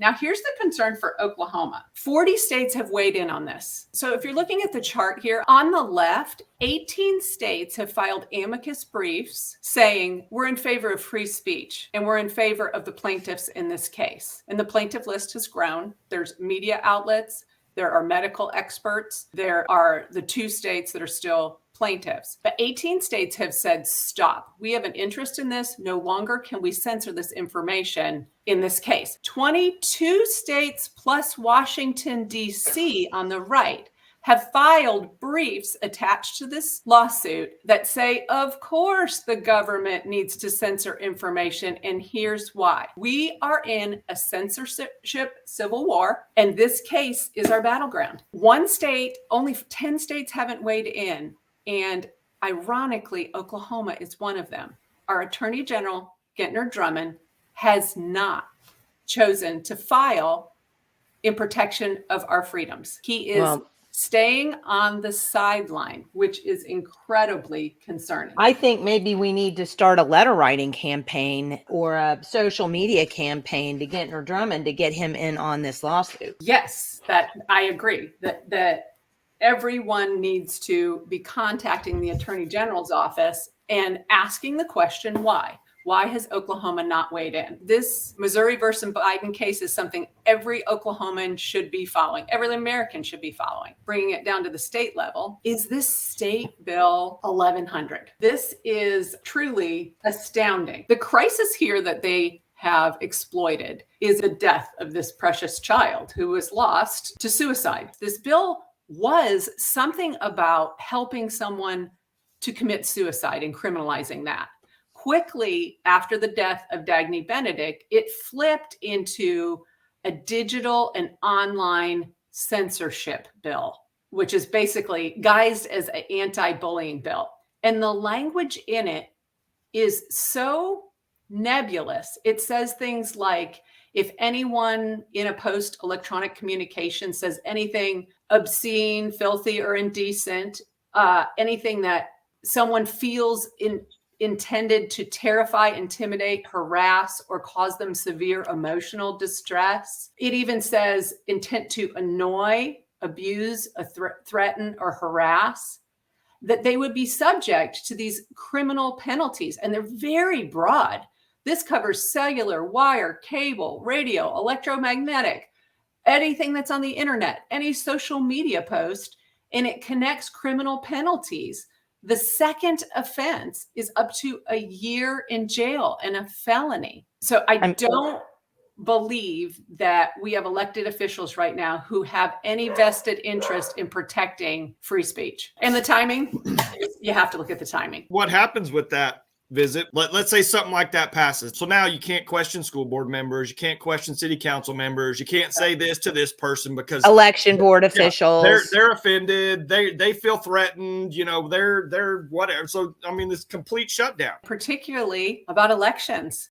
Now, here's the concern for Oklahoma. 40 states have weighed in on this. So if you're looking at the chart here, on the left, 18 states have filed amicus briefs saying we're in favor of free speech and we're in favor of the plaintiffs in this case. And the plaintiff list has grown. There's media outlets. There are medical experts. There are the 2 states that are still plaintiffs. But 18 states have said, stop. We have an interest in this. No longer can we censor this information in this case. 22 states plus Washington, D.C. on the right have filed briefs attached to this lawsuit that say, of course, the government needs to censor information, and here's why. We are in a censorship civil war, and this case is our battleground. One state, only 10 states haven't weighed in, and ironically, Oklahoma is one of them. Our Attorney General, Drummond, has not chosen to file in protection of our freedoms. He is staying on the sideline, which is incredibly concerning. I think maybe we need to start a letter writing campaign or a social media campaign to Gentner Drummond to get him in on this lawsuit. Yes, that I agree that everyone needs to be contacting the Attorney General's office and asking the question, why? Why has Oklahoma not weighed in? This Missouri versus Biden case is something every Oklahoman should be following. Every American should be following. Bringing it down to the state level, is this State Bill 1100. This is truly astounding. The crisis here that they have exploited is the death of this precious child who was lost to suicide. This bill was something about helping someone to commit suicide and criminalizing that. Quickly after the death of Dagny Benedict, it flipped into a digital and online censorship bill, which is basically guised as an anti-bullying bill. And the language in it is so nebulous. It says things like, if anyone in a post-electronic communication says anything obscene, filthy, or indecent, anything that someone feels intended to terrify, intimidate, harass, or cause them severe emotional distress. It even says intent to annoy, abuse, threaten, or harass, that they would be subject to these criminal penalties. And they're very broad. This covers cellular, wire, cable, radio, electromagnetic, anything that's on the internet, any social media post, and it connects criminal penalties. The second offense is up to a year in jail and a felony. So I don't believe that we have elected officials right now who have any vested interest in protecting free speech. And the timing, you have to look at the timing. What happens with that visit? Let's say something like that passes. So now you can't question school board members. You can't question city council members. You can't say this to this person because election board officials, they're offended. They feel threatened. You know, they're whatever. So, I mean, this complete shutdown. Particularly about elections.